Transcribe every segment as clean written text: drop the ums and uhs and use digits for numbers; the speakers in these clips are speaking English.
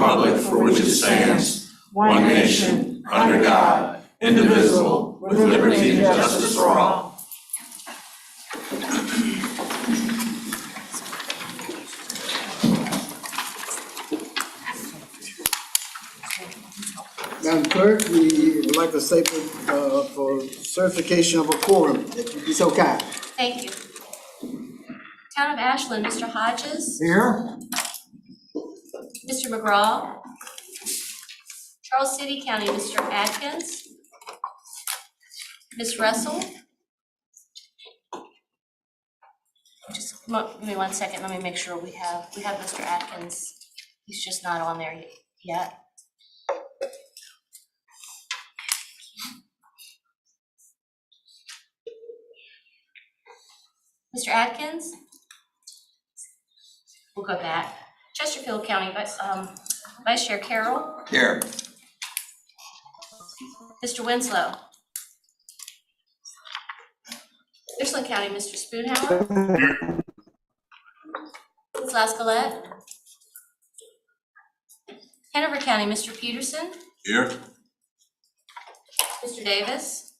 republic for which it stands, one nation, under God, indivisible, with liberty and justice for all. Madam Clerk, we would like a statement for certification of a quorum, if you'd be so kind. Thank you. Town of Ashland, Mr. Hodges, Here. Mr. McGraw. Charles City County, Mr. Atkins. Ms. Russell. Just give me 1 second, let me make sure we have Mr. Atkins. He's just not on there yet. Mr. Atkins? We'll go back. Chesterfield County, Vice Chair Carroll. Here. Mr. Winslow. Richland County, Mr. Spoonhour. Ms. Lascalette. Hanover County, Mr. Peterson. Here. Mr. Davis.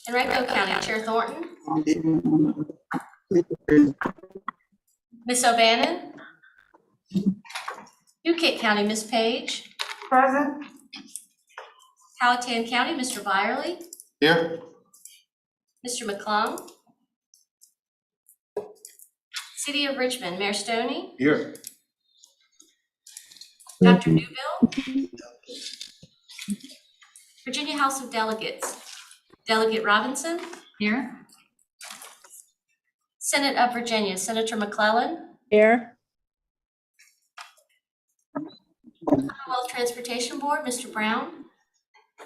Henrico County, Chair Thornton. Ms. O'Bannon. Newkirk County, Ms. Page. Present. Powhatan County, Mr. Byerly. Here. Mr. McClellan. City of Richmond, Mayor Stoney. Here. Dr. Newville. Virginia House of Delegates. Delegate Robinson. Here. Senate of Virginia, Senator McClellan. Here. Commonwealth Transportation Board, Mr. Brown.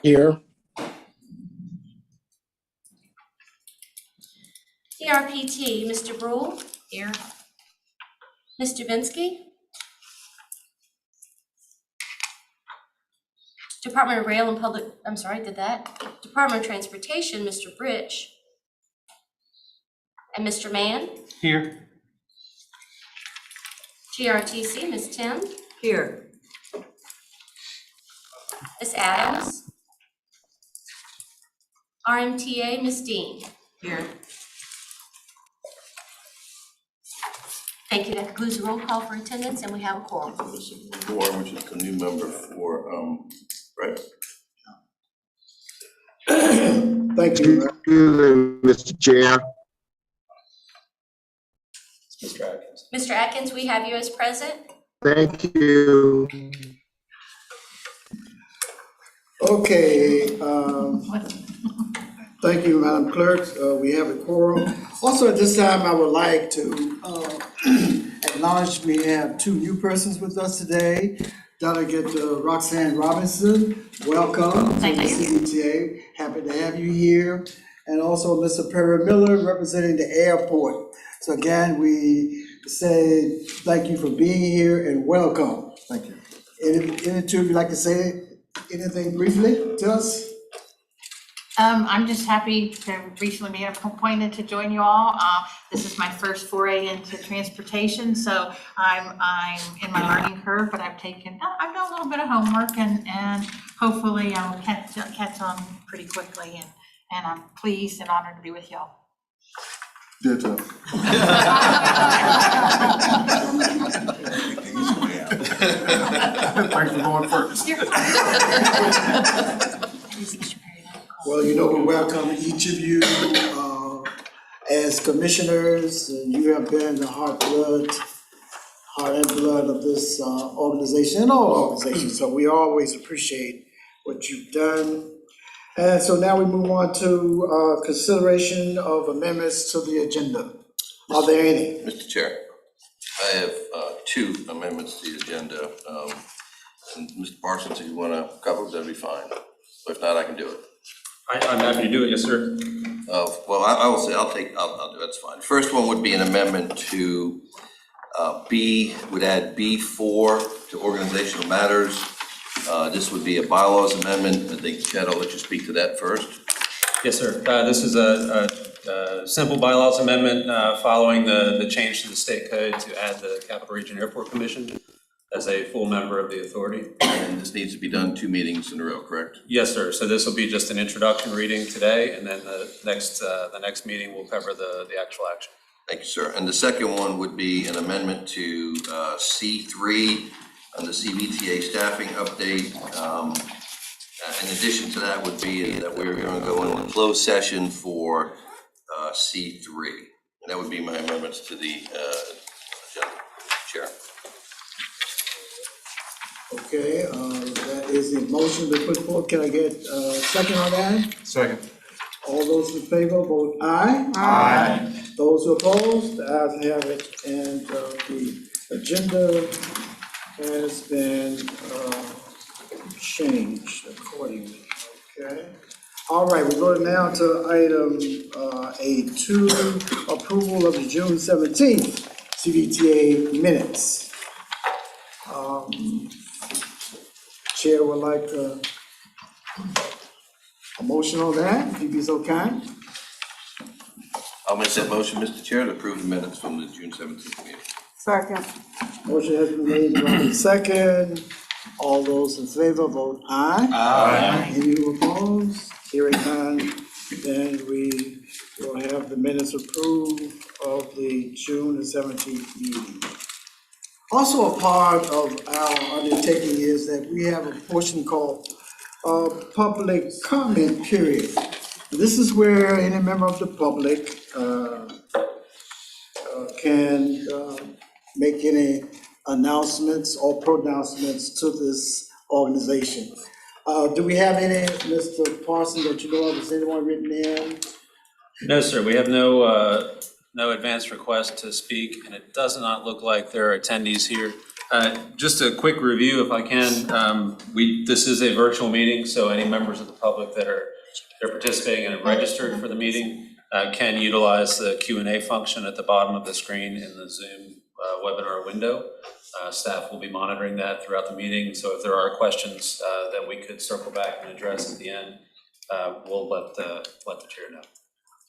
Here. CRPT, Mr. Brule. Here. Ms. Dubinsky. Department of Rail and Public, Department of Transportation, Mr. Britch. And Mr. Mann. Here. GRTC, Ms. Tim. Here. Ms. Adams. RMTA, Ms. Dean. Here. Thank you. That concludes the roll call for attendance, and we have a quorum. Four, which is a new member for, right. Thank you. Mr. Chair. Mr. Atkins, we have you as present. Thank you. Okay, thank you, Madam Clerk. We have a quorum. Also, at this time, I would like to acknowledge we have two new persons with us today. Delegate Roxanne Robinson, welcome to the CVTA. Happy to have you here. And also Mr. Perry Miller, representing the airport. So again, we say thank you for being here and welcome. Thank you. Any two of you like to say anything briefly to us? I'm just happy to recently be appointed to join you all. This is my first foray into transportation, so I'm in my learning curve, but I've done a little bit of homework and hopefully I'll catch on pretty quickly, and I'm pleased and honored to be with y'all. Good job. Thanks for going first. Well, you know, we welcome each of you as commissioners. You have been the heart and blood of this organization and all organizations. So we always appreciate what you've done. And so now we move on to consideration of amendments to the agenda. Are there any? Mr. Chair, I have two amendments to the agenda. And Mr. Parsons, if you want to cover it, that'd be fine. If not, I can do it. I'm happy to do it, yes, sir. Well, I will say, I'll do it, that's fine. First one would be an amendment to would add B4 to organizational matters. This would be a bylaws amendment. I think, Chad, I'll let you speak to that first. Yes, sir. This is a simple bylaws amendment following the change to the state code to add the Capital Region Airport Commission as a full member of the authority. And this needs to be done 2 meetings in a row, correct? Yes, sir. So this will be just an introduction reading today, and then the next meeting will cover the actual action. Thank you, sir. And the second one would be an amendment to C3 on the CVTA staffing update. In addition to that would be that we're going to go into closed session for C3. And that would be my amendments to the agenda, Chair. Okay, that is a motion to put forward. Can I get a second on that? Second. All those in favor, vote aye. Aye. Those who oppose, the ayes have it, and the agenda has been changed accordingly, okay? All right, we're going now to item A2, approval of the June 17th CVTA minutes. Chair would like a motion on that, if you'd be so kind. I'll make that motion, Mr. Chair, to approve the minutes from the June 17th meeting. Second. Motion has been made, properly second. All those in favor, vote aye. Aye. Any who oppose? Hearing none, then we will have the minutes approved of the June the 17th meeting. Also a part of our undertaking is that we have a portion called public comment period. This is where any member of the public can make any announcements or pronouncements to this organization. Do we have any, Mr. Parson, that you know of? Is anyone written in? No, sir. We have no advance request to speak, and it does not look like there are attendees here. Just a quick review, if I can. This is a virtual meeting, so any members of the public that are participating and have registered for the meeting can utilize the Q&A function at the bottom of the screen in the Zoom webinar window. Staff will be monitoring that throughout the meeting, so if there are questions that we could circle back and address at the end, we'll let the chair know.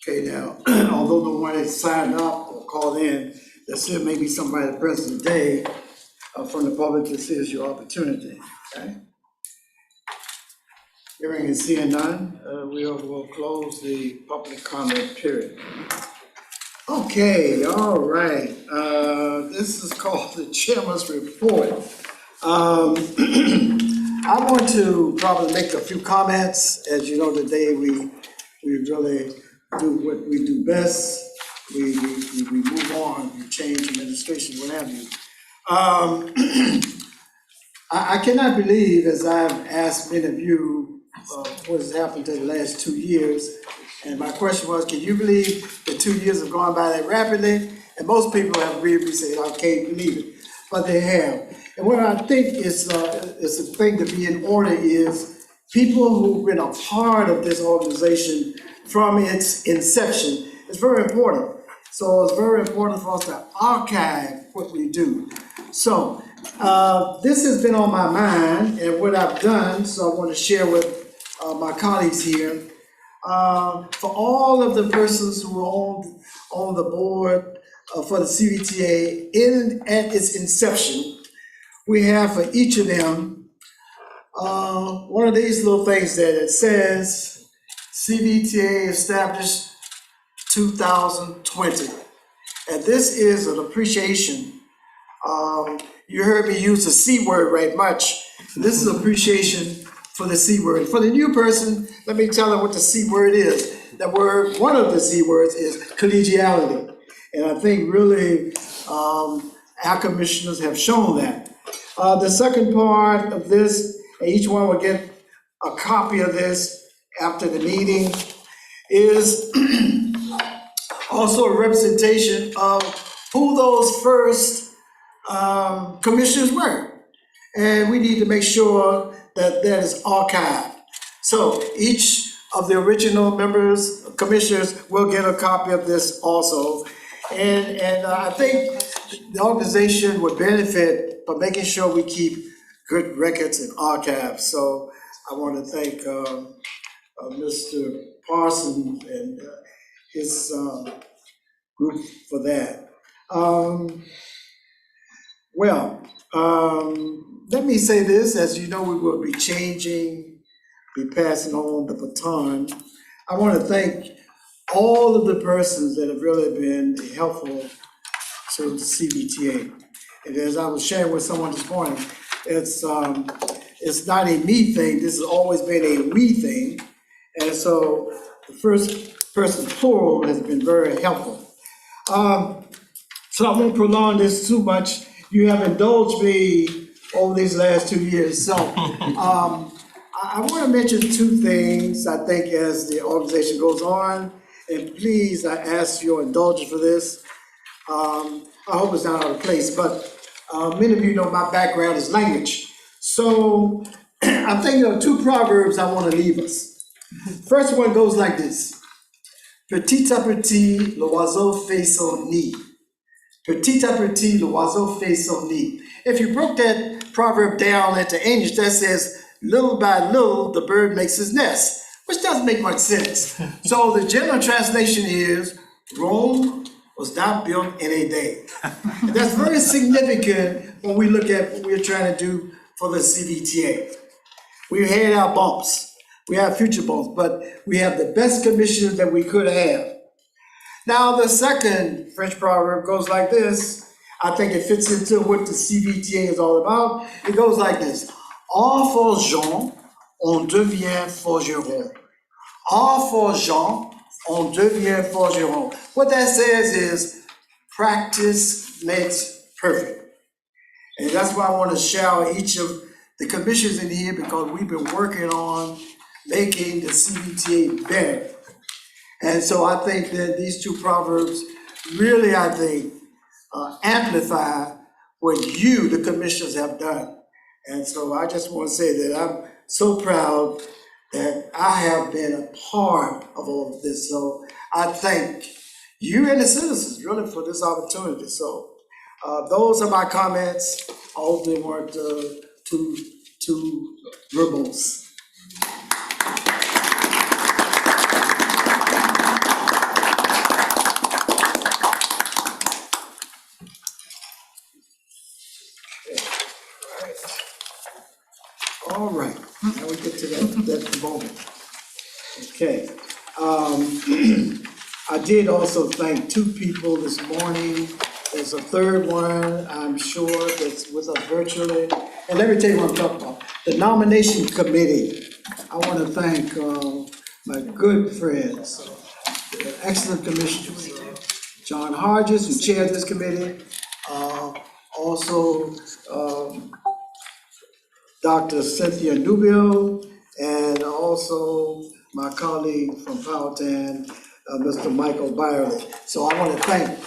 Okay, now, although no one has signed up or called in, there still may be somebody present today from the public. This is your opportunity, okay? Hearing and seeing none, we will close the public comment period. Okay, all right. This is called the Chairman's Report. I want to probably make a few comments. As you know, today we really do what we do best. We move on, we change administration, what have you. I cannot believe, as I've asked many of you, what has happened in the last 2 years. And my question was, can you believe that 2 years have gone by that rapidly? And most people have agreed with me, say, I can't believe it, but they have. And what I think is a thing to be in order is people who've been a part of this organization from its inception. It's very important. So it's very important for us to archive what we do. So this has been on my mind and what I've done, so I want to share with my colleagues here. For all of the persons who are on the board for the CVTA at its inception, we have for each of them one of these little things that it says CVTA established 2020. And this is an appreciation. You heard me use the C word right much. This is appreciation for the C word. For the new person, let me tell them what the C word is. That word, one of the C words is collegiality. And I think really our commissioners have shown that. The second part of this, and each one will get a copy of this after the meeting, is also a representation of who those first commissioners were. And we need to make sure that that is archived. So each of the original members, commissioners, will get a copy of this also. And I think the organization would benefit from making sure we keep good records and archives. So I want to thank Mr. Parsons and his group for that. Let me say this, as you know, we will be passing on the baton. I want to thank all of the persons that have really been helpful to the CVTA. And as I was sharing with someone this morning, it's not a me thing, this has always been a we thing. And so the first person plural has been very helpful. So I won't prolong this too much. You have indulged me over these last 2 years. So I want to mention two things, I think, as the organization goes on. And please, I ask your indulgence for this. I hope it's not out of place, but many of you know my background is language. So I'm thinking of two proverbs I want to leave us. First one goes like this. Petit à petit, l'oiseau fait son nid. Petit à petit, l'oiseau fait son nid. If you broke that proverb down into English, that says, little by little, the bird makes his nest, which doesn't make much sense. So the general translation is, Rome was not built in a day. And that's very significant when we look at what we're trying to do for the CVTA. We had our bumps, we have future bumps, but we have the best commissioners that we could have. Now, the second French proverb goes like this. I think it fits into what the CVTA is all about. It goes like this. En forgeant, on devient forgeron. En forgeant, on devient forgeron. What that says is practice makes perfect. And that's why I want to shout each of the commissioners in here, because we've been working on making the CVTA better. And so I think that these two proverbs really, I think, amplify what you, the commissioners, have done. And so I just want to say that I'm so proud that I have been a part of all of this. So I thank you and the citizens really for this opportunity. So those are my comments. I hope they weren't too verbose. All right, now we get to that moment. Okay. I did also thank two people this morning. There's a third one, I'm sure, that's with us virtually. And let me tell you what I'm talking about. The nomination committee. I want to thank my good friends, excellent commissioners. John Hodges, who chaired this committee. Also, Dr. Cynthia Nubile, and also my colleague from Powhatan, Mr. Michael Byerly. So I want to thank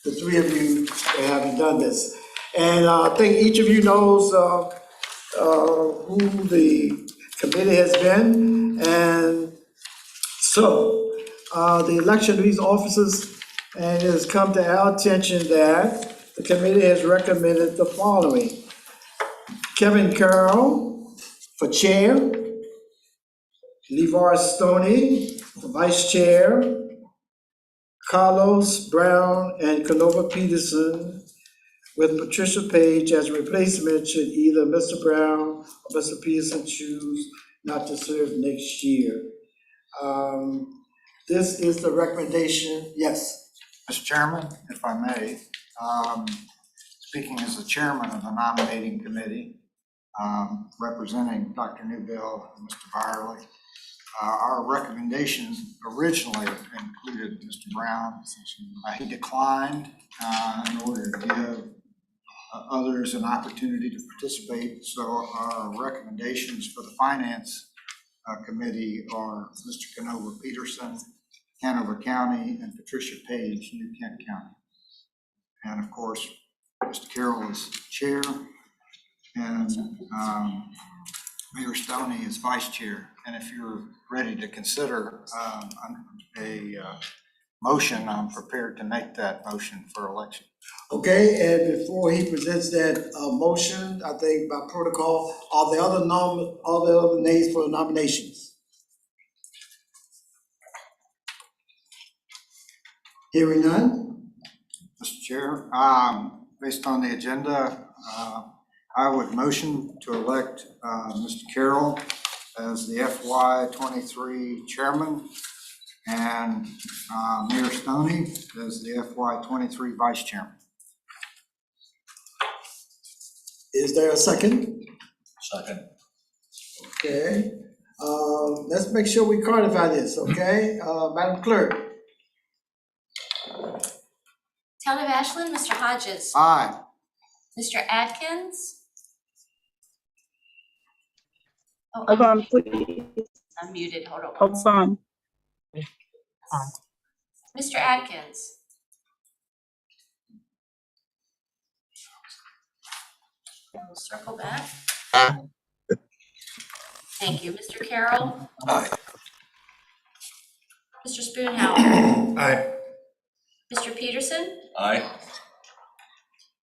the three of you for having done this. And I think each of you knows who the committee has been. And so the election of these officers, and it has come to our attention that the committee has recommended the following. Kevin Carroll for chair, LeVar Stoney for vice chair, Carlos Brown and Canova Peterson with Patricia Page as replacement should either Mr. Brown or Mr. Peterson choose not to serve next year. This is the recommendation, yes. Mr. Chairman, if I may, speaking as the chairman of the nominating committee, representing Dr. Newbill and Mr. Byerly, our recommendations originally included Mr. Brown. He declined in order to give others an opportunity to participate. So our recommendations for the finance committee are Mr. Canova Peterson, Hanover County, and Patricia Page, New Kent County. And of course, Mr. Carroll is chair, and Mayor Stoney is vice chair. And if you're ready to consider a motion, I'm prepared to make that motion for election. Okay, and before he presents that motion, I think by protocol, are there other names for nominations? Hearing none? Mr. Chair, based on the agenda, I would motion to elect Mr. Carroll as the FY '23 chairman and Mayor Stoney as the FY '23 vice chairman. Is there a second? Second. Okay, let's make sure we codify this, okay? Madam Clerk? Town of Ashland, Mr. Hodges. Aye. Mr. Atkins. Oh, Hold on, please. I'm muted, hold on. Hold on. Mr. Atkins. We'll circle back. Thank you. Mr. Carroll. Aye. Mr. Spoonhour. Aye. Mr. Peterson. Aye.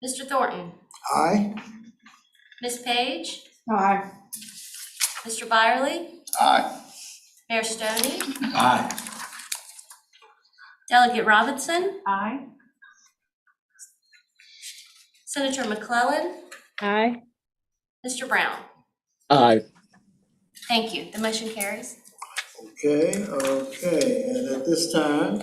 Mr. Thornton. Aye. Ms. Page. Aye. Mr. Byerly. Aye. Mayor Stoney. Aye. Delegate Robinson. Aye. Senator McClellan. Aye. Mr. Brown. Aye. Thank you. The motion carries. Okay, and at this time,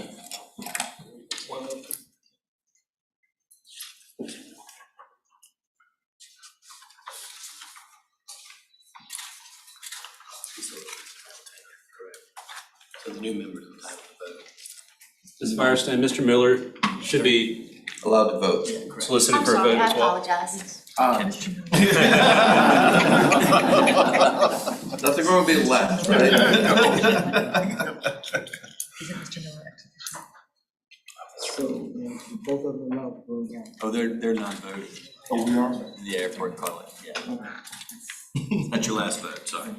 So the new members of the Ms. Firestone, Mr. Miller should be allowed to vote. solicited I'm for a sorry, vote I as well. apologize. Nothing wrong with being left, right? so both of them out. Oh, they're non-voting. Oh, we are? The airport call it, yeah. That's your last vote, sorry.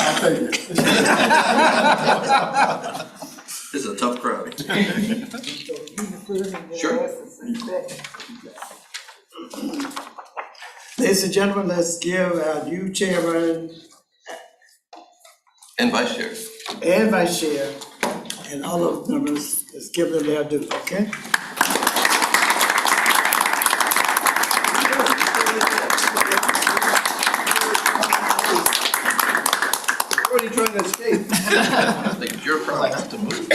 I'll take it. This is a tough crowd. Sure. Ladies and gentlemen, let's give our new chairman And vice chair. and vice chair and all of the members, let's give them their due, okay? What are you trying to escape? I think it's your problem. I have to move.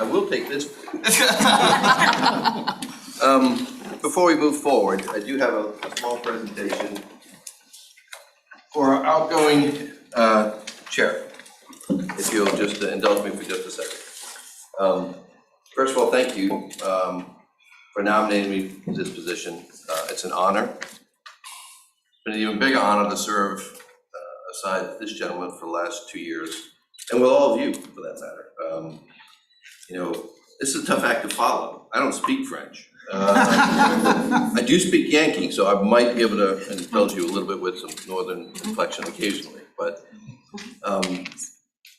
I will take this. Before we move forward, I do have a small presentation for our outgoing chair, if you'll just indulge me for just a second. First of all, thank you for nominating me for this position. It's an honor. It's been an even bigger honor to serve aside this gentleman for the last 2 years, and with all of you, for that matter. You know, this is a tough act to follow. I don't speak French. I do speak Yankee, so I might be able to indulge you a little bit with some northern inflection occasionally. But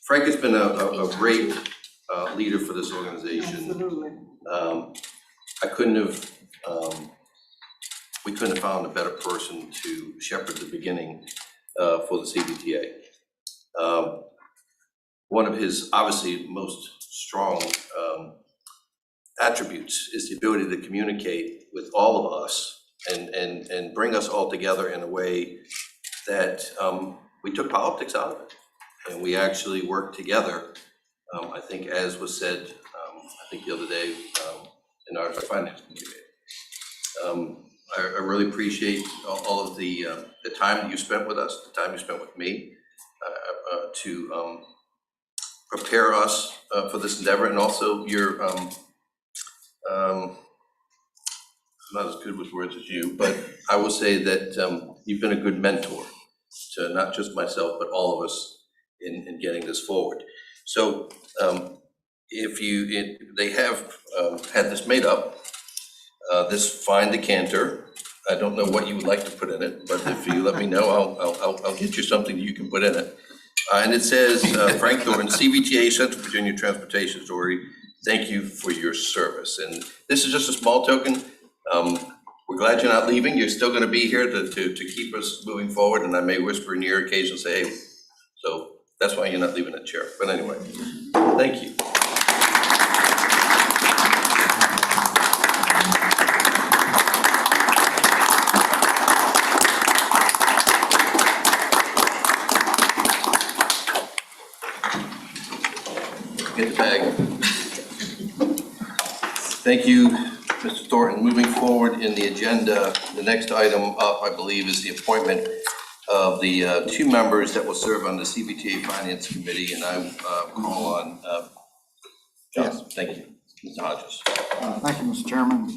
Frank has been a great leader for this organization. I couldn't have, we couldn't have found a better person to shepherd the beginning for the CVTA. One of his obviously most strong attributes is the ability to communicate with all of us and bring us all together in a way that we took politics out of it. And we actually worked together, I think as was said, I think the other day in our finance committee. I really appreciate all of the time that you spent with us, the time you spent with me to prepare us for this endeavor, and also your, I'm not as good with words as you, but I will say that you've been a good mentor to not just myself, but all of us in getting this forward. So they have had this made up, this fine decanter. I don't know what you would like to put in it, but if you let me know, I'll get you something you can put in it. And it says, Frank Thornton, CVTA, Central Virginia Transportation Authority, thank you for your service. And this is just a small token. We're glad you're not leaving. You're still gonna be here to keep us moving forward, and I may whisper in your ear occasionally and say, hey, so that's why you're not leaving that chair. But anyway, thank you. Get the bag. Thank you, Mr. Thornton. Moving forward in the agenda, the next item up, I believe, is the appointment of the two members that will serve on the CVTA Finance Committee, and I call on John. Thank you, Mr. Hodges. Thank you, Mr. Chairman.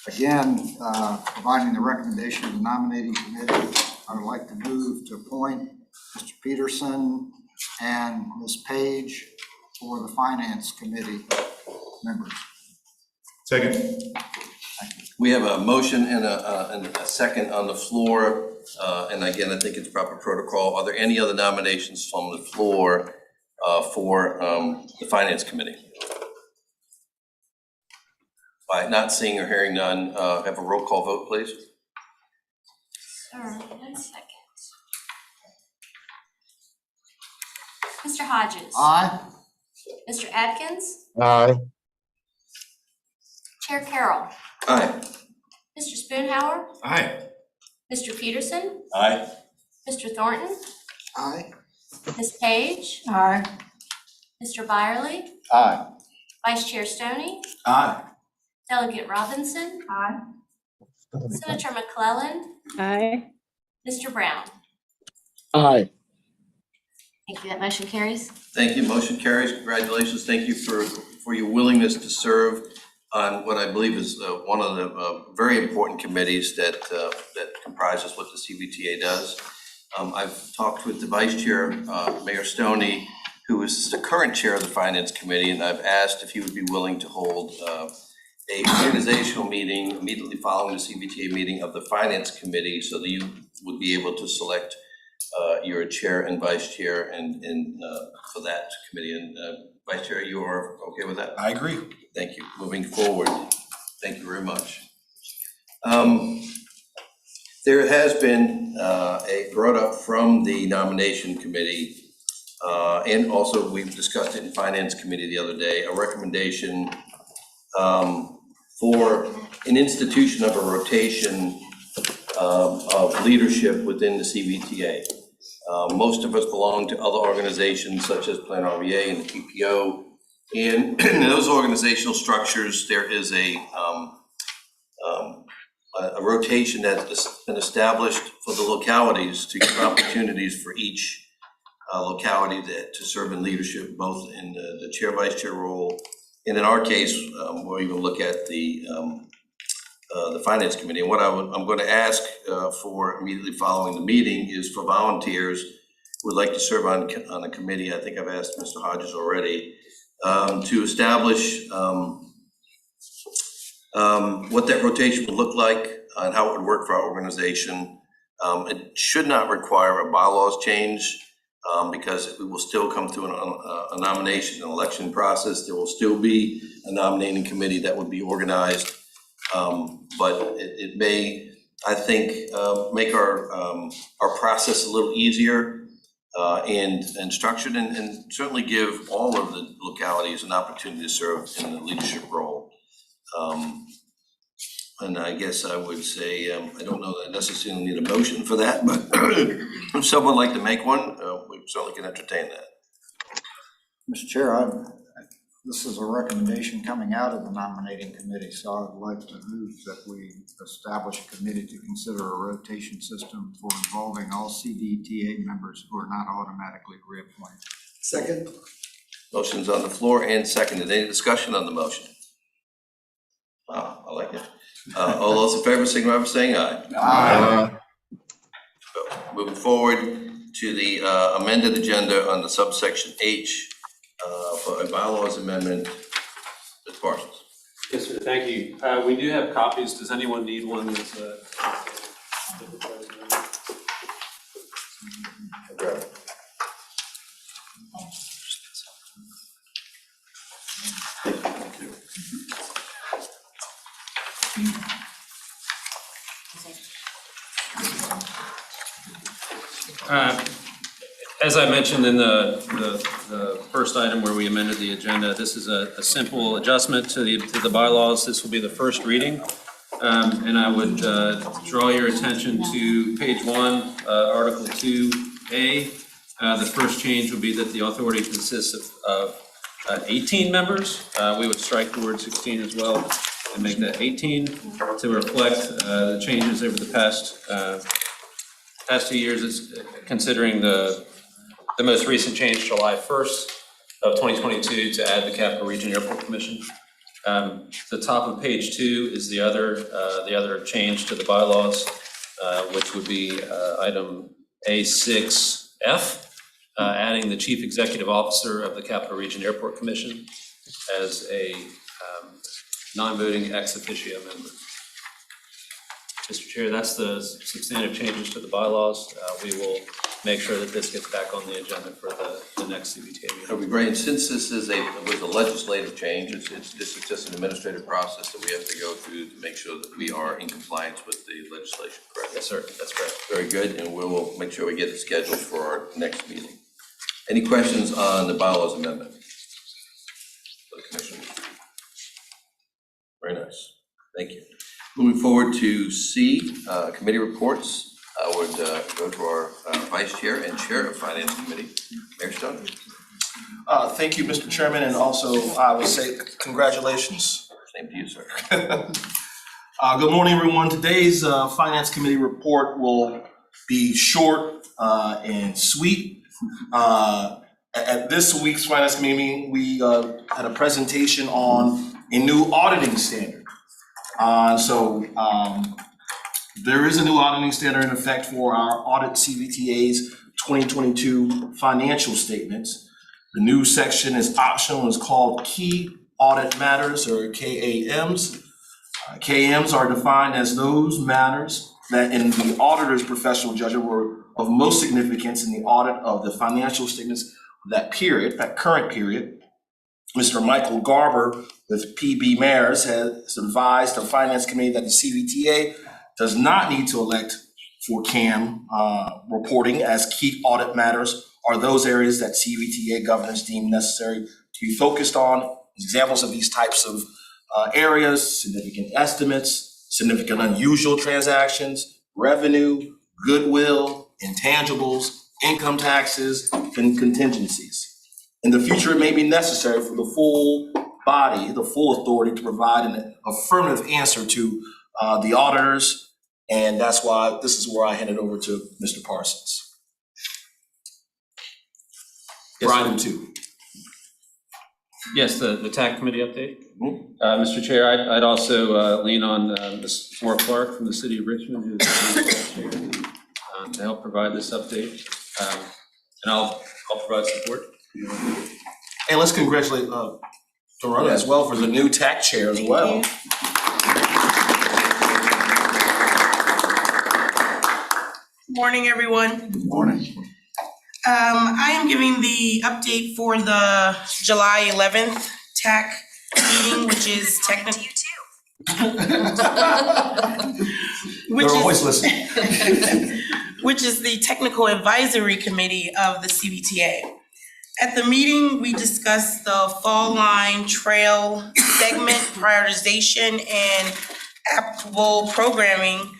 Again, providing the recommendation of the nominating committee, I would like to move to appoint Mr. Peterson and Ms. Page for the Finance Committee members. Second. We have a motion and a second on the floor, and again, I think it's proper protocol. Are there any other nominations from the floor for the Finance Committee? By not seeing or hearing none, have a roll call vote, please. All right, 1 second. Mr. Hodges. Aye. Mr. Atkins. Aye. Chair Carroll. Aye. Mr. Spoonhour. Aye. Mr. Peterson. Aye. Mr. Thornton. Aye. Ms. Page. Aye. Mr. Byerly. Aye. Vice Chair Stoney. Aye. Delegate Robinson. Aye. Senator McClellan. Aye. Mr. Brown. Aye. Thank you. That motion carries. Thank you. Motion carries. Congratulations. Thank you for your willingness to serve on what I believe is one of the very important committees that comprises what the CVTA does. I've talked with the Vice Chair, Mayor Stoney, who is the current chair of the Finance Committee, and I've asked if he would be willing to hold a organizational meeting immediately following the CVTA meeting of the Finance Committee so that you would be able to select your chair and vice chair and for that committee. And Vice Chair, you are okay with that? I agree. Thank you. Moving forward, thank you very much. There has been a brought up from the nomination committee, and also we've discussed it in Finance Committee the other day, a recommendation for an institution of a rotation of leadership within the CVTA. Most of us belong to other organizations such as Plan RVA and the PPO. And in those organizational structures, there is a rotation that's been established for the localities to give opportunities for each locality to serve in leadership, both in the chair, vice chair role. And in our case, we'll even look at the Finance Committee. And what I'm going to ask for immediately following the meeting is for volunteers who would like to serve on a committee. I think I've asked Mr. Hodges already, to establish what that rotation would look like and how it would work for our organization. It should not require a bylaws change because we will still come through a nomination and election process. There will still be a nominating committee that would be organized, but it may, I think, make our process a little easier and structured, and certainly give all of the localities an opportunity to serve in the leadership role. And I guess I would say, I don't know that I necessarily need a motion for that, but if someone would like to make one, we certainly can entertain that. Mr. Chair, this is a recommendation coming out of the nominating committee, so I'd like to move that we establish a committee to consider a rotation system for involving all CVTA members who are not automatically reappointed. Second. Motion's on the floor and seconded. Any discussion on the motion? Wow, I like it. All those in favor, signify by saying aye. Aye. Moving forward to the amended agenda on the subsection H for a bylaws amendment. Ms. Parsons. Yes, sir, thank you. We do have copies. Does anyone need one that's Okay. Thank you. As I mentioned in the first item where we amended the agenda, this is a simple adjustment to the bylaws. This will be the first reading. And I would draw your attention to page 1, Article 2A, The first change would be that the authority consists of 18 members. We would strike the word 16 as well and make that 18 to reflect the changes over the past 2 years. It's considering the most recent change, July 1st of 2022, to add the Capital Region Airport Commission. The top of page 2 is the other change to the bylaws, which would be item A6F, adding the Chief Executive Officer of the Capital Region Airport Commission as a non-voting ex officio member. Mr. Chair, that's the substantive changes to the bylaws. We will make sure that this gets back on the agenda for the next CVTA meeting. That'll be great. And since this was a legislative change, this is just an administrative process that we have to go through to make sure that we are in compliance with the legislation, correct? Yes, sir, that's correct. Very good, and we will make sure we get it scheduled for our next meeting. Any questions on the bylaws amendment? For the commission? Very nice, thank you. Moving forward to C, committee reports. I would go to our Vice Chair and Chair of Finance Committee, Mayor Stone. Thank you, Mr. Chairman, and also I would say congratulations. Same to you, sir. Good morning, everyone. Today's Finance Committee report will be short and sweet. At this week's Finance Committee meeting, we had a presentation on a new auditing standard. There is a new auditing standard in effect for our audit CVTA's 2022 financial statements. The new section is optional and is called Key Audit Matters, or KAMs. KAMs are defined as those matters that in the auditor's professional judgment were of most significance in the audit of the financial statements of that period, that current period. Mr. Michael Garber with PB Mayors has advised the Finance Committee that the CVTA does not need to elect for CAM reporting, as key audit matters are those areas that CVTA governance deem necessary to be focused on. Examples of these types of areas: significant estimates, significant unusual transactions, revenue, goodwill, intangibles, income taxes, and contingencies. In the future, it may be necessary for the full body, the full authority, to provide an affirmative answer to the auditors. And that's why this is where I hand it over to Mr. Parsons. Yes, For item 2. Yes, the TAC committee update. Mr. Chair, I'd also lean on Ms. Moore Clark from the city of Richmond, who is the chair, to help provide this update. And I'll provide support. And let's congratulate Dorona as well for the new TAC chair as well. Morning, everyone. Good morning. I am giving the update for the July 11th TAC meeting, which is technically. They're always listening. Which is the Technical Advisory Committee of the CVTA. At the meeting, we discussed the Fall Line Trail segment prioritization and applicable programming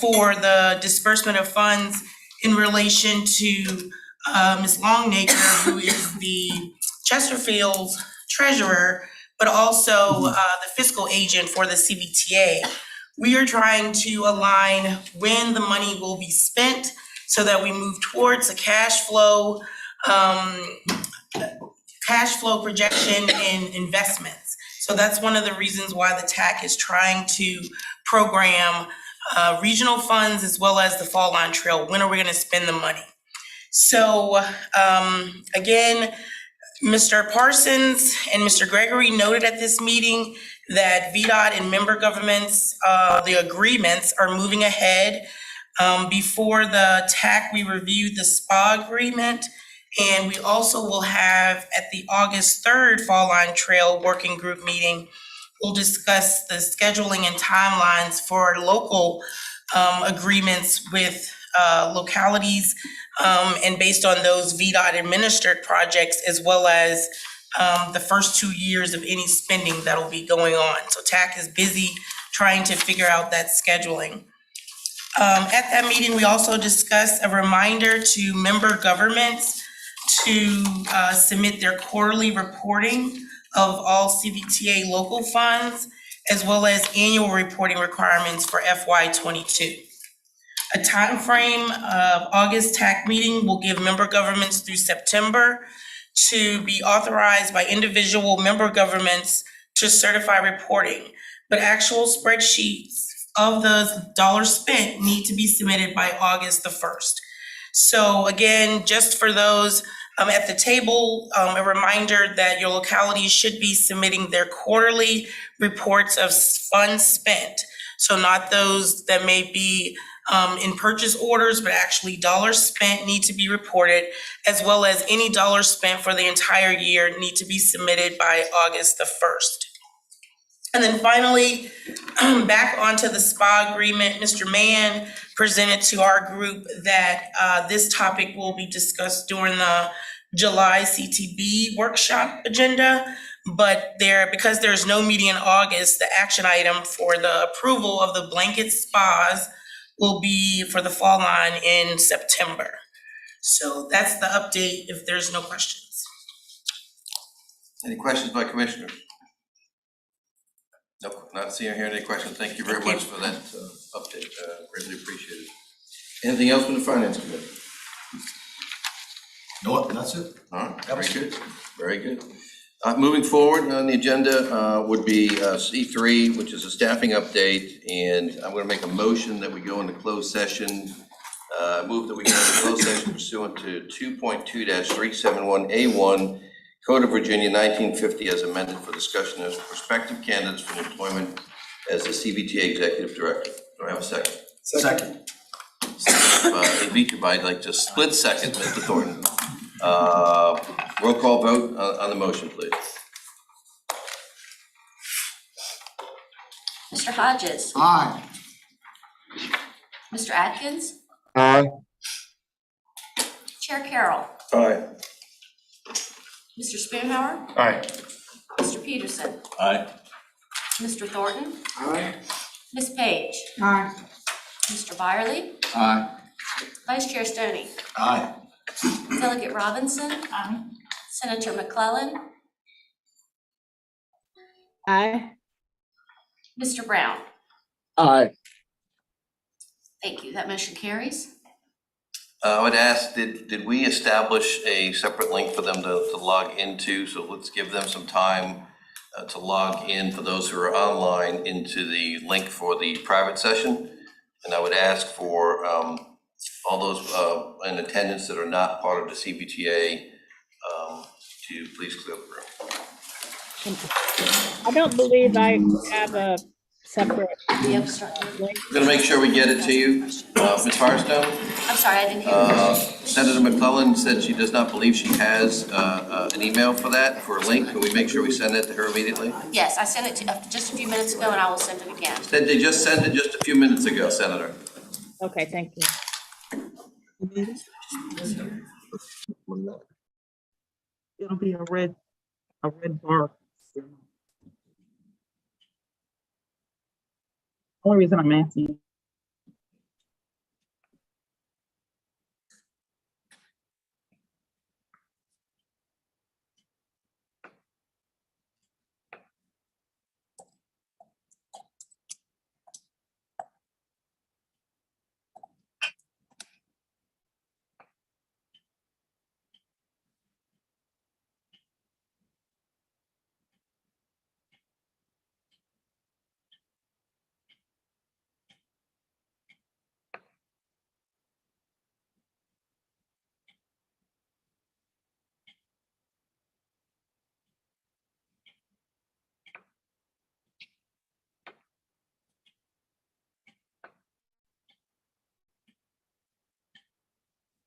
for the disbursement of funds in relation to Ms. Longacre, who is the Chesterfield's treasurer, but also the fiscal agent for the CVTA. We are trying to align when the money will be spent so that we move towards a cash flow projection in investments. So that's one of the reasons why the TAC is trying to program regional funds as well as the Fall Line Trail. When are we gonna spend the money? So again, Mr. Parsons and Mr. Gregory noted at this meeting that VDOT and member governments, the agreements are moving ahead. Before the TAC, we reviewed the SPA agreement, and we also will have at the August 3rd Fall Line Trail Working Group meeting, we'll discuss the scheduling and timelines for local agreements with localities and based on those VDOT administered projects, as well as the first 2 years of any spending that'll be going on. So TAC is busy trying to figure out that scheduling. At that meeting, we also discussed a reminder to member governments to submit their quarterly reporting of all CVTA local funds, as well as annual reporting requirements for FY '22. A timeframe of August TAC meeting will give member governments through September to be authorized by individual member governments to certify reporting. But actual spreadsheets of the dollars spent need to be submitted by August the 1st. So again, just for those at the table, a reminder that your localities should be submitting their quarterly reports of funds spent. So not those that may be in purchase orders, but actually dollars spent need to be reported, as well as any dollars spent for the entire year need to be submitted by August the 1st. And then finally, back onto the SPA agreement, Mr. Mann presented to our group that this topic will be discussed during the July CTB workshop agenda. But because there's no meeting in August, the action item for the approval of the blanket SPAs will be for the fall line in September. So that's the update if there's no questions. Any questions by commissioners? Nope, not seeing or hearing any questions. Thank you very much for that update. Greatly appreciated. Anything else from the finance committee? No, that's it. All right, very good, very good. Moving forward on the agenda would be C3, which is a staffing update, and I'm going to make a motion that we go into closed session. Move that we go into closed session pursuant to 2.2-371A1 Code of Virginia 1950 as amended for discussion of prospective candidates for employment as the CVTA Executive Director. Do I have a second? Second. They beat you by like just split second, Mr. Thornton. Roll call vote on the motion, please. Mr. Hodges? Aye. Mr. Atkins? Aye. Chair Carroll? Aye. Mr. Spoonhour? Aye. Mr. Peterson? Aye. Mr. Thornton? Aye. Ms. Page? Aye. Mr. Byerly? Aye. Vice Chair Stoney? Aye. Delegate Robinson? Aye. Senator McClellan? Aye. Mr. Brown? Aye. Thank you. That motion carries. I would ask, did we establish a separate link for them to log into? So let's give them some time to log in for those who are online into the link for the private session. And I would ask for all those in attendance that are not part of the CVTA to please clear the room. I don't believe I have a separate Yep. link. I'm gonna make sure we get it to you. Ms. Firestone? I'm sorry, I didn't hear the question. Senator McClellan said she does not believe she has an email for that, for a link. Can we make sure we send it to her immediately? Yes, I sent it to just a few minutes ago and I will send it again. Said they just sent it just a few minutes ago, Senator. Okay, thank you. It'll be a red bar. Only reason I'm asking